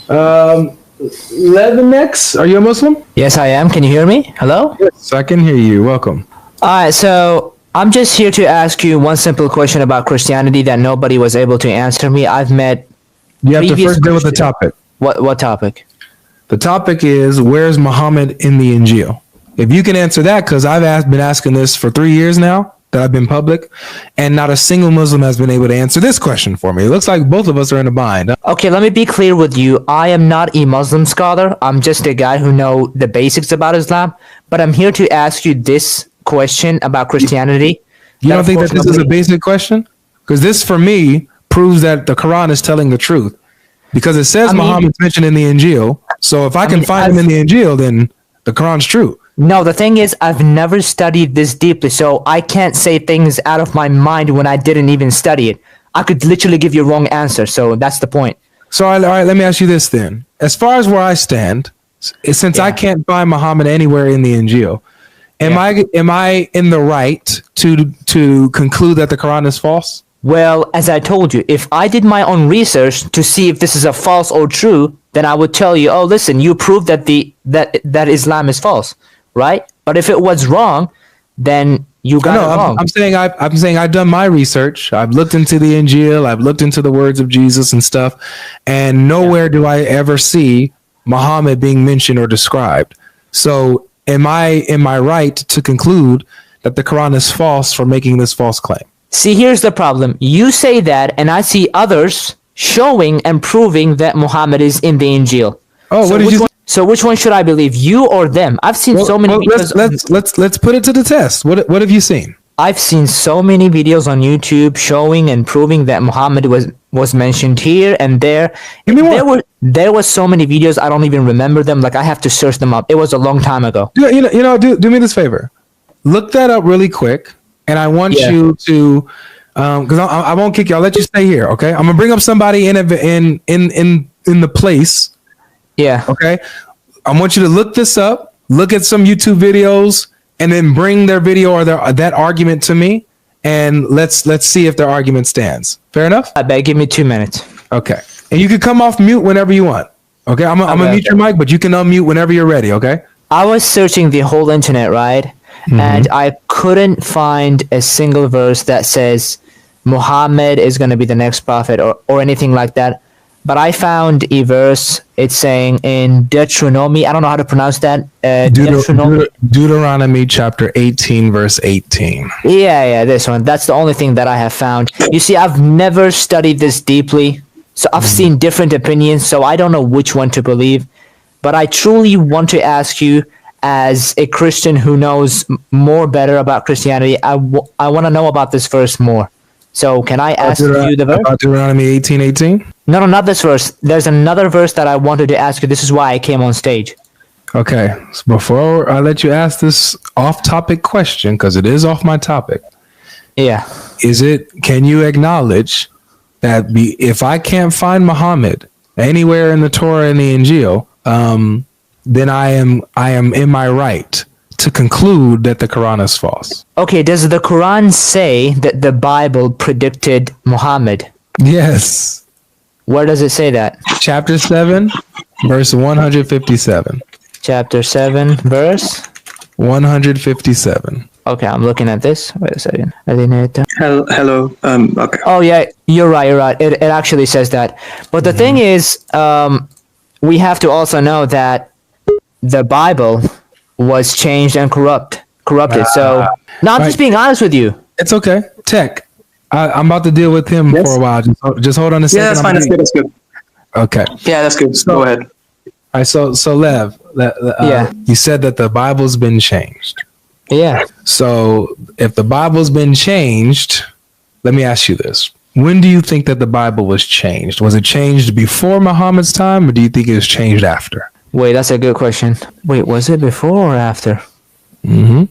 Levinex, are you a Muslim? Yes, I am. Can you hear me? Hello? Yes, I can hear you. Welcome. All right, so I'm just here to ask you one simple question about Christianity that nobody was able to answer me. I've met You have to previous first deal with the Christian- topic. What topic? The topic is, where's Muhammad in the Injil? If you can answer that, because been asking this for 3 years now that I've been public, and not a single Muslim has been able to answer this question for me. It looks like both of us are in a bind. Okay, let me be clear with you. I am not a Muslim scholar. I'm just a guy who know the basics about Islam, but I'm here to ask you this question about Christianity. You don't of think course that this is a nobody- basic question? Because this, for me, proves that the Quran is telling the truth. Because it says Muhammad's mentioned in the Injil. So if I can find him in the Injil, then the Quran's true. No, the thing is, I've never studied this deeply, so I can't say things out of my mind when I didn't even study it. I could literally give you a wrong answer, so that's the point. So, all right, let me ask you this then. As far as where I stand, since I can't find Muhammad anywhere in the Injil, am I in the right to conclude that the Quran is false? Well, as I told you, if I did my own research to see if this is a false or true, then I would tell you, oh, listen, you proved that that Islam is false, right? But if it was wrong, then you got it wrong. I'm saying I've done my research. I've looked into the Injil. I've looked into the words of Jesus and stuff, and nowhere do I ever see Muhammad being mentioned or described. So, am I right to conclude that the Quran is false for making this false claim? See, here's the problem. You say that, and I see others showing and proving that Muhammad is in the Injil. Oh, what did you? So which one should I believe, you or them? I've seen so many videos. Let's put it to the test. What have you seen? I've seen so many videos on YouTube showing and proving that Muhammad was mentioned here and there. Give me one. There was so many videos I don't even remember them. Like I have to search them up. It was a long time ago. Do me this favor. Look that up really quick, and I want you to, because I won't kick you. I'll let you stay here. Okay, I'm gonna bring up somebody in the place. Yeah. Okay. I want you to look this up, look at some YouTube videos, and then bring their video or that argument to me, and let's see if their argument stands. Fair enough? I bet. Give me 2 minutes. Okay. And you can come off mute whenever you want. Okay. I'm gonna mute your mic, but you can unmute whenever you're ready. Okay. I was searching the whole internet, right? Mm-hmm. And I couldn't find a single verse that says Muhammad is going to be the next prophet or anything like that. But I found a verse. It's saying in Deuteronomy. I don't know how to pronounce that. Deuteronomy chapter 18, verse 18. Yeah, this one. That's the only thing that I have found. You see, I've never studied this deeply. So I've seen different opinions. So I don't know which one to believe. But I truly want to ask you, as a Christian who knows more better about Christianity, I want to know about this verse more. So can I ask you the verse? About Deuteronomy 18:18? No, not this verse. There's another verse that I wanted to ask you. This is why I came on stage. Okay. So before I let you ask this off-topic question, because it is off my topic. Yeah. Can you acknowledge that if I can't find Muhammad anywhere in the Torah and the Injil, then I am in my right to conclude that the Quran is false? Okay, does the Quran say that the Bible predicted Muhammad? Yes. Where does it say that? Chapter 7, verse 157. Chapter 7, verse 157. Okay, I'm looking at this. Wait a second. Hello. Okay. Oh yeah, you're right. It actually says that. But the thing is, we have to also know that the Bible was changed and corrupted. So, no, I'm just being honest with you. It's okay. Tech, I'm about to deal with him for a while. Just hold on a second. Yeah, that's fine. That's good. Okay. Yeah, that's good. Go ahead. All right. So Lev, you said that the Bible's been changed. Yeah. So if the Bible's been changed, let me ask you this. When do you think that the Bible was changed? Was it changed before Muhammad's time, or do you think it was changed after? Wait, that's a good question. Wait, was it before or after? Mm-hmm.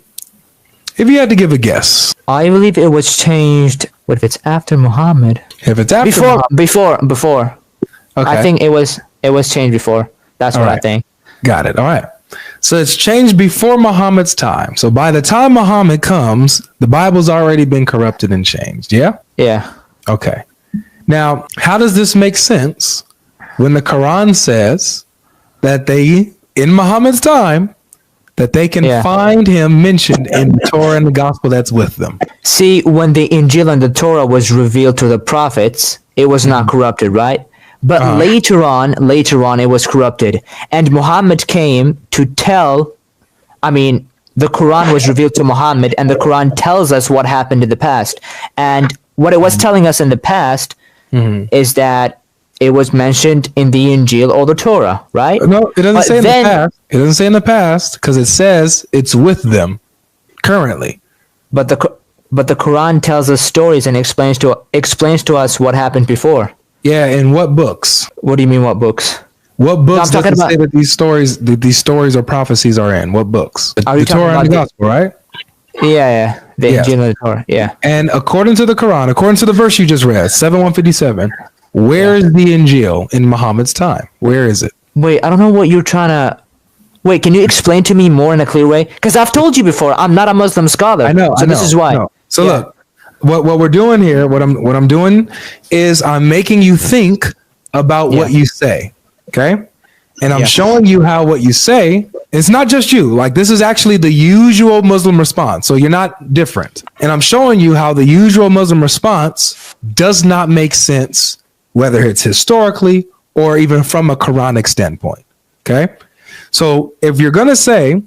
If you had to give a guess. I believe it was changed. What if it's after Muhammad? If it's after before. Okay. I think it was changed before. That's what I think. Got it. All right. So it's changed before Muhammad's time. So by the time Muhammad comes, the Bible's already been corrupted and changed. Yeah? Yeah. Okay. Now, how does this make sense when the Quran says that they, in Muhammad's time, that they can find him mentioned in the Torah and the gospel that's with them. See, when the Injil and the Torah was revealed to the prophets, it was not corrupted, right? But later on, it was corrupted. And Muhammad came to tell, the Quran was revealed to Muhammad, and the Quran tells us what happened in the past. And what it was telling us in the past is that it was mentioned in the Injil or the Torah, right? No, it doesn't say in the past. It doesn't say in the past because it says it's with them currently. But the Quran tells us stories and explains to us what happened before. Yeah, in what books? What do you mean, what books? What books does it say that these stories or prophecies are in? What books? The Torah and the Gospel, right? Yeah. The Injil and the Torah, yeah. And according to the Quran, according to the verse you just read, 7:157, where is the Injil in Muhammad's time? Where is it? Wait, I don't know what you're trying to... Wait, can you explain to me more in a clear way? Because I've told you before, I'm not a Muslim scholar. I know. This is why. So look, what we're doing here, what I'm doing is I'm making you think about what you say, okay? And I'm showing you how what you say, it's not just you. Like, this is actually the usual Muslim response. So you're not different. And I'm showing you how the usual Muslim response does not make sense, whether it's historically or even from a Quranic standpoint. Okay. So if you're going to say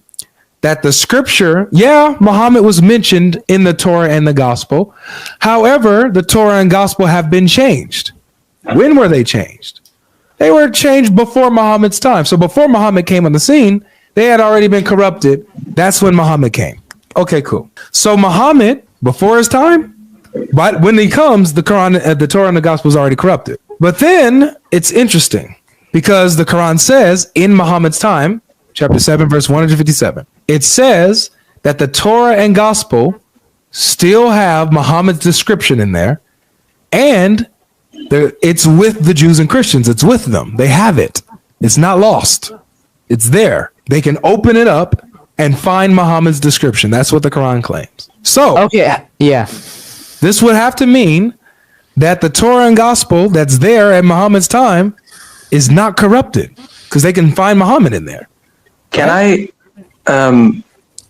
that the scripture, Muhammad was mentioned in the Torah and the gospel. However, the Torah and gospel have been changed. When were they changed? They were changed before Muhammad's time. So before Muhammad came on the scene, they had already been corrupted. That's when Muhammad came. Okay, cool. So Muhammad, before his time, but when he comes, the Quran, the Torah and the gospel is already corrupted. But then it's interesting because the Quran says in Muhammad's time, chapter 7, verse 157, it says that the Torah and gospel still have Muhammad's description in there, and it's with the Jews and Christians. It's with them. They have it. It's not lost. It's there. They can open it up and find Muhammad's description. That's what the Quran claims. So, this would have to mean that the Torah and gospel that's there at Muhammad's time is not corrupted because they can find Muhammad in there. Can I?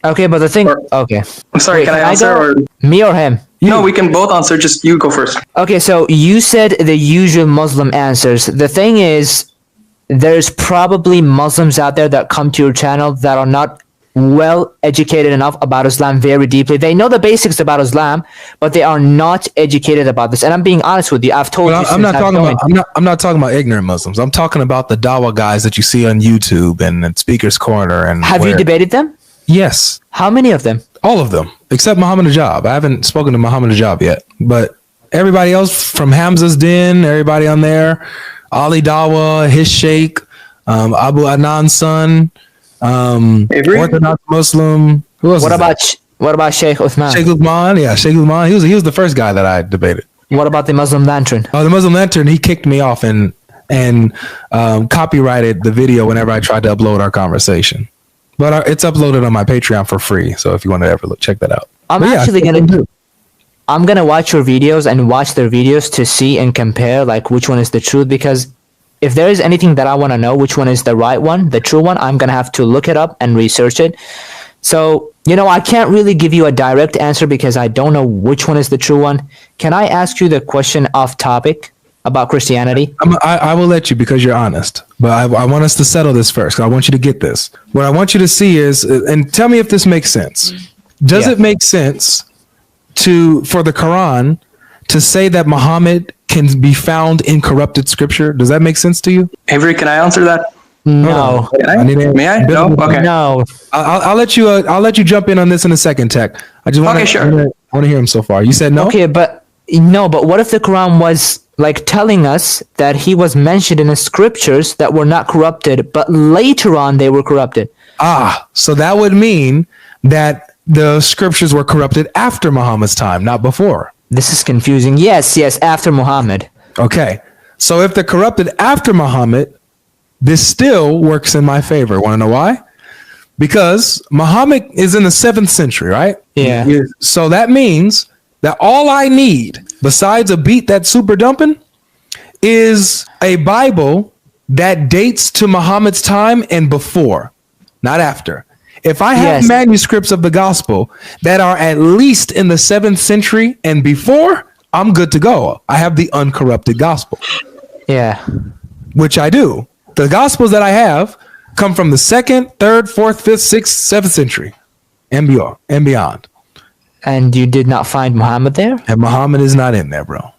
Okay, but the thing. Okay. I'm sorry. Can I answer? Or me or him? No, we can both answer. Just you go first. Okay, so you said the usual Muslim answers. The thing is, there's probably Muslims out there that come to your channel that are not well educated enough about Islam very deeply. They know the basics about Islam, but they are not educated about this. And I'm being honest with you. I've told you. I'm not talking about ignorant Muslims. I'm talking about the Dawah guys that you see on YouTube and at Speaker's Corner. And have you debated them? Yes. How many of them? All of them, except Muhammad Ajab. I haven't spoken to Muhammad Ajab yet, but everybody else from Hamza's Den, everybody on there, Ali Dawah, his sheikh, Abu Adnan's son, Orthodox Muslim. Who else? What about Sheikh Uthman? Sheikh Uthman, Sheikh Uthman. He was the first guy that I debated. What about the Muslim Lantern? Oh, the Muslim Lantern. He kicked me off and copyrighted the video whenever I tried to upload our conversation. But it's uploaded on my Patreon for free. So if you want to ever check that out. I'm gonna watch your videos and watch their videos to see and compare like which one is the truth, because if there is anything that I want to know which one is the right one, the true one, I'm gonna have to look it up and research it. So, I can't really give you a direct answer because I don't know which one is the true one. Can I ask you the question off topic about Christianity? I will let you because you're honest, but I want us to settle this first. I want you to get this. What I want you to see is, and tell me if this makes sense. Does it make sense for the Quran to say that Muhammad can be found in corrupted scripture? Does that make sense to you? Avery, can I answer that? No. May I? No. Okay. No. I'll let you jump in on this in a second, Tech. I just want to hear him so far. You said no. Okay, but what if the Quran was like telling us that he was mentioned in the scriptures that were not corrupted, but later on they were corrupted? So that would mean that the scriptures were corrupted after Muhammad's time, not before. This is confusing. Yes, after Muhammad. Okay. So if they're corrupted after Muhammad, this still works in my favor. Want to know why? Because Muhammad is in the 7th century, right? Yeah. So that means that all I need, besides a beat that's super dumping, is a Bible that dates to Muhammad's time and before, not after. If I have Yes. manuscripts of the gospel that are at least in the 7th century and before, I'm good to go. I have the uncorrupted gospel, Yeah. which I do. The gospels that I have come from the 2nd, 3rd, 4th, 5th, 6th, 7th century and beyond. And you did not find Muhammad there? And Muhammad is not in there, bro.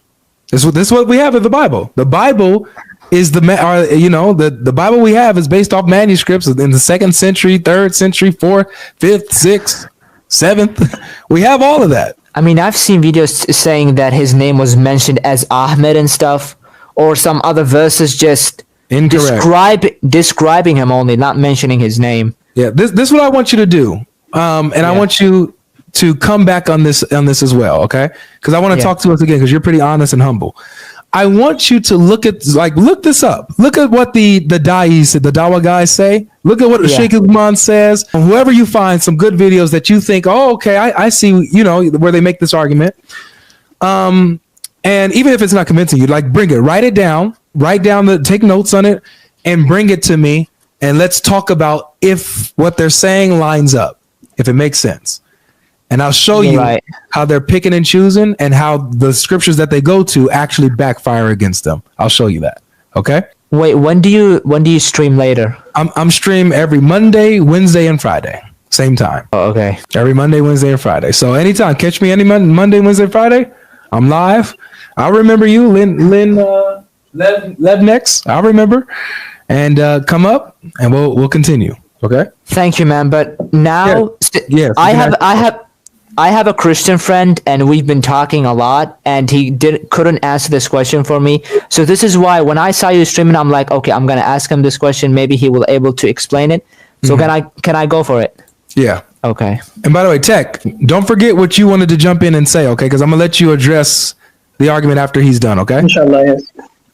This is what we have in the Bible. The Bible is the Bible we have is based off manuscripts in the 2nd century, 3rd century, 4th, 5th, 6th, 7th. We have all of that. I mean, I've seen videos saying that his name was mentioned as Ahmed and stuff, or some other verses just Incorrect. describing him only, not mentioning his name. Yeah, this is what I want you to do. I want you to come back on this as well, okay? Because I want to talk to us again because you're pretty honest and humble. I want you to look this up. Look at what the Da'is, the Dawa guys say. Look at what Sheikh Uthman says. Whoever you find some good videos that you think, oh, okay, I see, where they make this argument. And even if it's not convincing you, bring it, write down take notes on it and bring it to me. And let's talk about if what they're saying lines up, if it makes sense. And I'll show you how they're picking and choosing and how the scriptures that they go to actually backfire against them. I'll show you that. Okay. Wait, when do you stream later? I'm stream every Monday, Wednesday, and Friday. Same time. Oh, okay. Every Monday, Wednesday, and Friday. So anytime, catch me any Monday, Wednesday, Friday. I'm live. I'll remember you, Lynn Lebnex. I'll remember. And come up and we'll continue. Okay. Thank you, man. But now, yes, I have a Christian friend, and we've been talking a lot, and he couldn't answer this question for me. So this is why when I saw you streaming, I'm like, okay, I'm gonna ask him this question. Maybe he will able to explain it. So can I go for it? Yeah. Okay. And by the way, Tech, don't forget what you wanted to jump in and say, okay? Because I'm gonna let you address the argument after he's done. Okay. Inshallah, yes.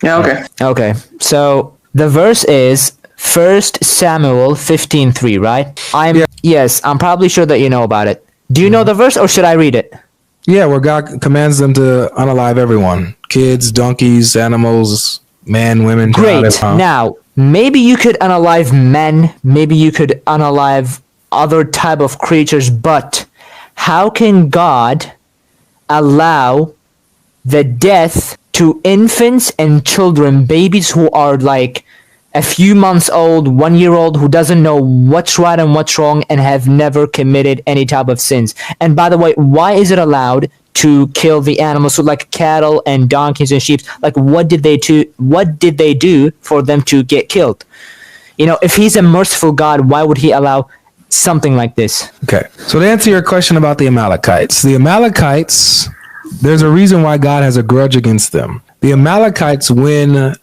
Yeah. Okay. Okay. So the verse is 1 Samuel 15:3, right? Yes, I'm probably sure that you know about it. Do you know the verse, or should I read it? Yeah, where God commands them to unalive everyone. Kids, donkeys, animals, men, women. Great. Child. Now, maybe you could unalive men. Maybe you could unalive other type of creatures. But how can God allow the death to infants and children, babies who are like a few months old, 1 year old, who doesn't know what's right and what's wrong and have never committed any type of sins? And by the way, why is it allowed to kill the animals, so like cattle and donkeys and sheep? Like, what did they do for them to get killed? If he's a merciful God, why would he allow something like this? Okay. So to answer your question about the Amalekites, there's a reason why God has a grudge against them. The Amalekites, when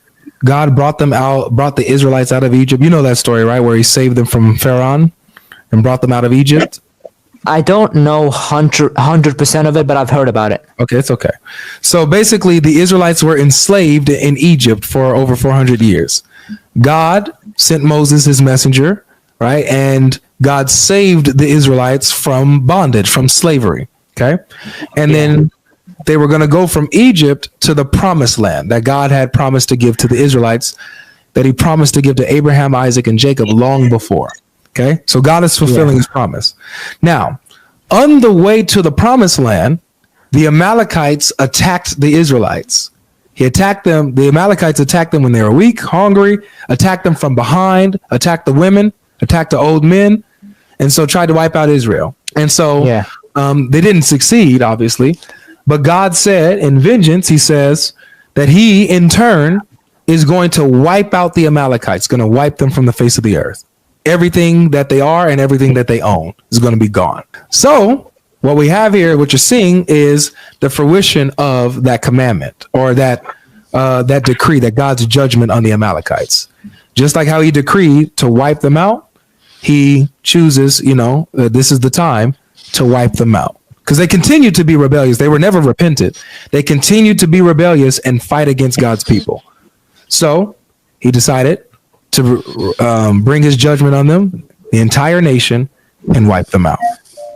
God brought the Israelites out of Egypt. You know that story, right? Where he saved them from Pharaoh and brought them out of Egypt. I don't know 100% of it, but I've heard about it. Okay, it's okay. So basically, the Israelites were enslaved in Egypt for over 400 years. God sent Moses, his messenger, right? And God saved the Israelites from bondage, from slavery, okay? And then they were going to go from Egypt to the promised land that God had promised to give to the Israelites, that he promised to give to Abraham, Isaac, and Jacob long before. Okay. So God is fulfilling his promise. Now, on the way to the promised land, the Amalekites attacked the Israelites. He attacked them. The Amalekites attacked them when they were weak, hungry, attacked them from behind, attacked the women, attacked the old men, and so tried to wipe out Israel. And so they didn't succeed, obviously. But God said in vengeance, he says that he in turn is going to wipe out the Amalekites, going to wipe them from the face of the earth. Everything that they are and everything that they own is going to be gone. So what we have here, what you're seeing, is the fruition of that commandment, or that decree, that God's judgment on the Amalekites. Just like how he decreed to wipe them out, he chooses, this is the time to wipe them out. Because they continued to be rebellious. They were never repented. They continued to be rebellious and fight against God's people. So he decided to bring his judgment on them, the entire nation, and wipe them out.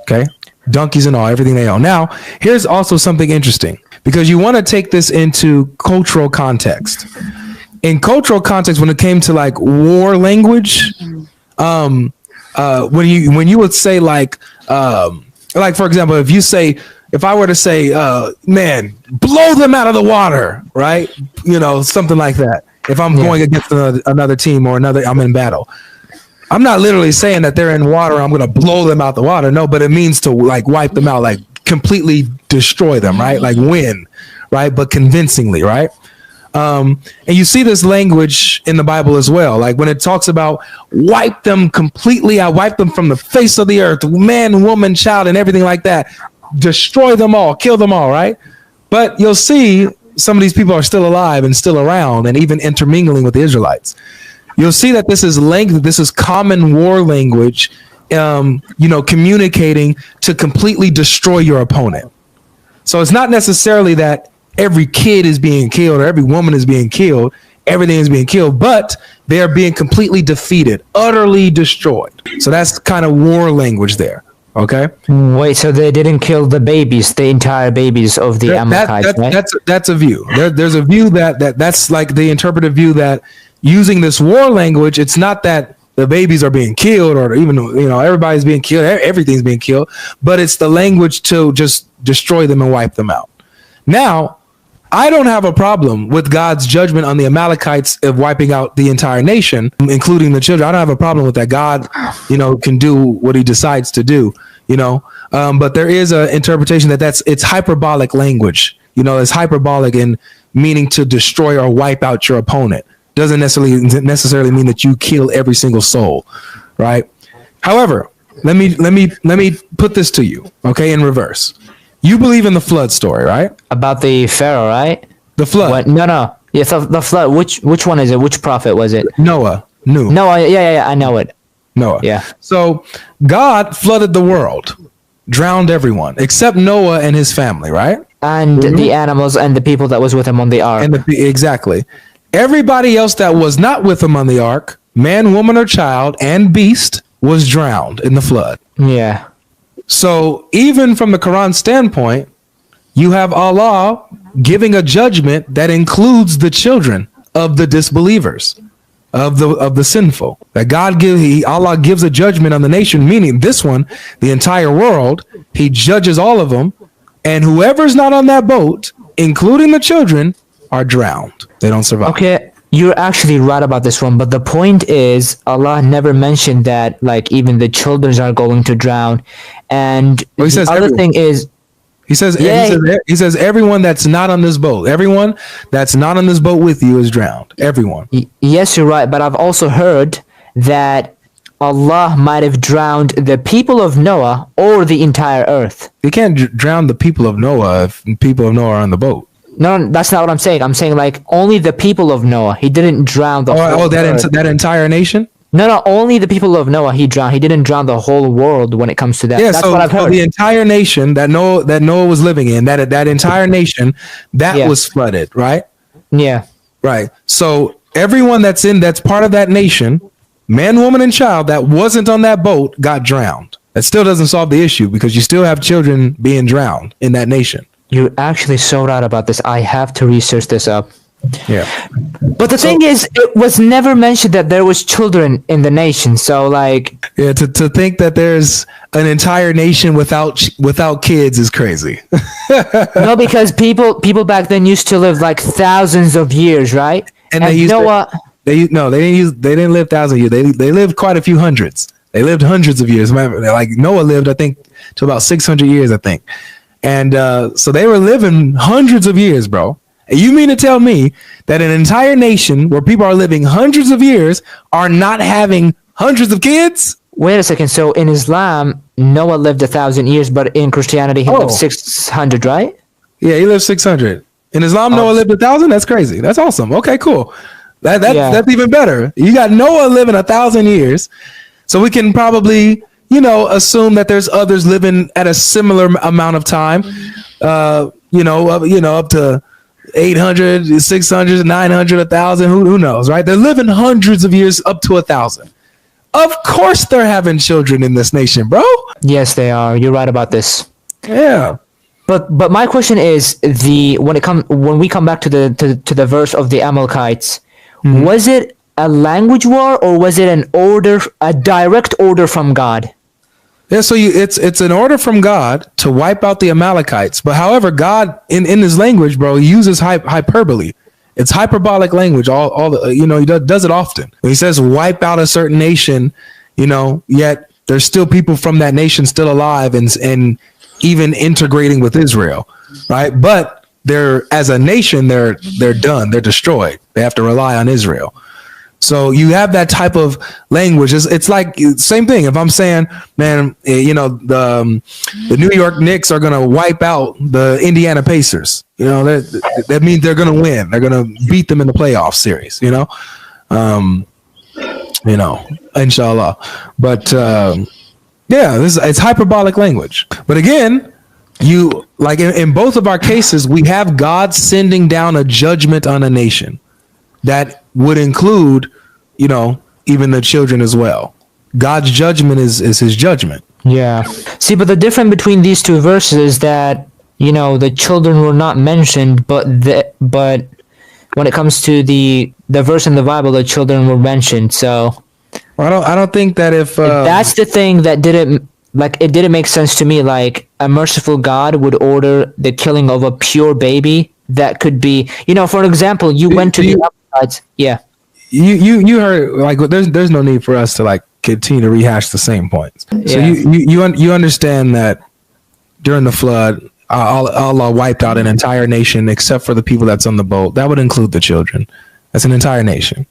Okay? Donkeys and all, everything they own. Now, here's also something interesting, because you want to take this into cultural context. in cultural context, when it came to like war language, when you would say like for example, if I were to say, man, blow them out of the water, right? Something like that. If I'm going against another team or I'm in battle, I'm not literally saying that they're in water. I'm going to blow them out the water. No, but it means to like wipe them out, like completely destroy them, right? Like win, right? But convincingly, right? And you see this language in the Bible as well. Like when it talks about wipe them completely out, wipe them from the face of the earth, man, woman, child, and everything like that. Destroy them all, kill them all, right? But you'll see some of these people are still alive and still around and even intermingling with the Israelites. You'll see that this is common war language, communicating to completely destroy your opponent. So it's not necessarily that every kid is being killed or every woman is being killed, everything is being killed, but they're being completely defeated, utterly destroyed. So that's kind of war language there. Okay. Wait, so they didn't kill the babies, the entire babies of the Amalekites, right? That's a view. There's a view that's like the interpretive view that using this war language, it's not that the babies are being killed or even everybody's being killed, everything's being killed, but it's the language to just destroy them and wipe them out. Now, I don't have a problem with God's judgment on the Amalekites of wiping out the entire nation, including the children. I don't have a problem with that. God, can do what he decides to do, but there is an interpretation it's hyperbolic language. It's hyperbolic in meaning to destroy or wipe out your opponent. Doesn't necessarily mean that you kill every single soul, right? However, let me put this to you, okay, in reverse. You believe in the flood story, right? About the Pharaoh, right? The flood. What? No. Yeah, the flood. Which one is it? Which prophet was it? Noah. Noah. Yeah. I know it. Noah. Yeah. So God flooded the world, drowned everyone except Noah and his family, right? And the animals and the people that was with him on the ark. Exactly. Everybody else that was not with him on the ark, man, woman, or child, and beast, was drowned in the flood. Yeah. So even from the Quran standpoint, you have Allah giving a judgment that includes the children of the disbelievers, of the sinful. That Allah gives a judgment on the nation, meaning this one, the entire world. He judges all of them, and whoever's not on that boat, including the children, are drowned. They don't survive. Okay. You're actually right about this one, but the point is Allah never mentioned that like even the children are going to drown. And he says the other thing is he says everyone that's not on this boat, everyone that's not on this boat with you is drowned. Everyone. Yes, you're right, but I've also heard that Allah might have drowned the people of Noah or the entire earth. You can't drown the people of Noah if people of Noah are on the boat. No, that's not what I'm saying. I'm saying like only the people of Noah. He didn't drown the whole earth. That entire nation? No, only the people of Noah he drowned. He didn't drown the whole world when it comes to that. Yeah, that's what I've heard. The entire nation that Noah was living in, that entire nation, was flooded, right? Yeah. Right. So everyone that's part of that nation, man, woman, and child that wasn't on that boat got drowned. That still doesn't solve the issue because you still have children being drowned in that nation. You're actually so right about this. I have to research this up. Yeah. But the thing is, it was never mentioned that there was children in the nation. So like, yeah, to think that there's an entire nation without kids is crazy. No, because people back then used to live like thousands of years, right? And they didn't live thousands of years. They lived quite a few hundreds. They lived hundreds of years. Like Noah lived, I think, to about 600 years, I think. And so they were living hundreds of years, bro. And you mean to tell me that an entire nation where people are living hundreds of years are not having hundreds of kids? Wait a second. So in Islam, Noah lived 1,000 years, but in Christianity, he lived 600, right? Yeah, he lived 600. In Islam, Noah lived 1,000? That's crazy. That's awesome. Okay, cool. That's even better. You got Noah living 1,000 years. So we can probably, assume that there's others living at a similar amount of time, up to 800, 600, 900, 1,000, who knows, right? They're living hundreds of years up to 1,000. Of course they're having children in this nation, bro. Yes, they are. You're right about this. Yeah. But my question is when we come back to the verse of the Amalekites, Was it a language war or was it an order, a direct order from God? Yeah, so it's an order from God to wipe out the Amalekites. But however, God in his language, bro, he uses hyperbole. It's hyperbolic language. All the, he does it often. When he says wipe out a certain nation, yet there's still people from that nation still alive and even integrating with Israel, right? But they're, as a nation, they're done. They're destroyed. They have to rely on Israel. So you have that type of language. It's like same thing. If I'm saying, man, the New York Knicks are going to wipe out the Indiana Pacers, that means they're going to win. They're going to beat them in the playoff series, inshallah. But it's hyperbolic language. But again, you like in both of our cases, we have God sending down a judgment on a nation that would include, even the children as well. God's judgment is his judgment. Yeah. See, but the difference between these two verses is that, the children were not mentioned, but when it comes to the verse in the Bible, the children were mentioned. So I don't think that if that's the thing that didn't make sense to me. Like, a merciful God would order the killing of a pure baby that could be, for an example, you went to the outsides. Yeah. You heard, like, there's no need for us to like continue to rehash the same points. So you understand that during the flood, Allah wiped out an entire nation except for the people that's on the boat. That would include the children. That's an entire nation,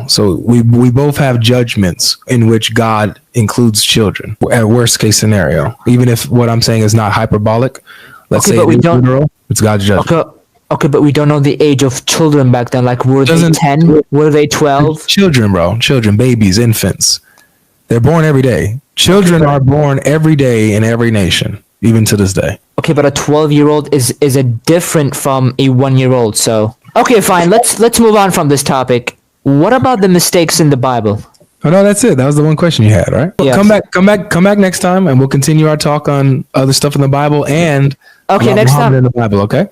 So we both have judgments in which God includes children at worst case scenario. Even if what I'm saying is not hyperbolic, let's say literal, it's God's judgment. Okay, but we don't know the age of children back then. Like, were they 10? Were they 12? Children, bro. Children, babies, infants. They're born every day. Children are born every day in every nation, even to this day. Okay, but a 12-year-old is a different from a 1-year-old. So, okay, fine. Let's move on from this topic. What about the mistakes in the Bible? Oh no, that's it. That was the one question you had, right? Yes. Come back next time, and we'll continue our talk on other stuff in the Bible and next time in the Bible. Okay.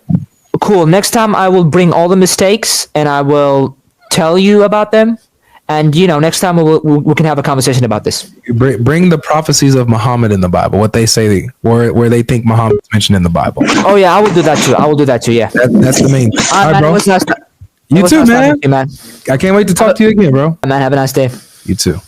Cool. Next time I will bring all the mistakes and I will tell you about them. And, next time we can have a conversation about this. Bring the prophecies of Muhammad in the Bible, what they say, where they think Muhammad is mentioned in the Bible. Oh, yeah, I will do that too. Yeah. That's the main thing. All right, man, bro. It was nice you too, nice man. you, man. I can't wait to talk to you again, bro. Man, have a nice day. You too.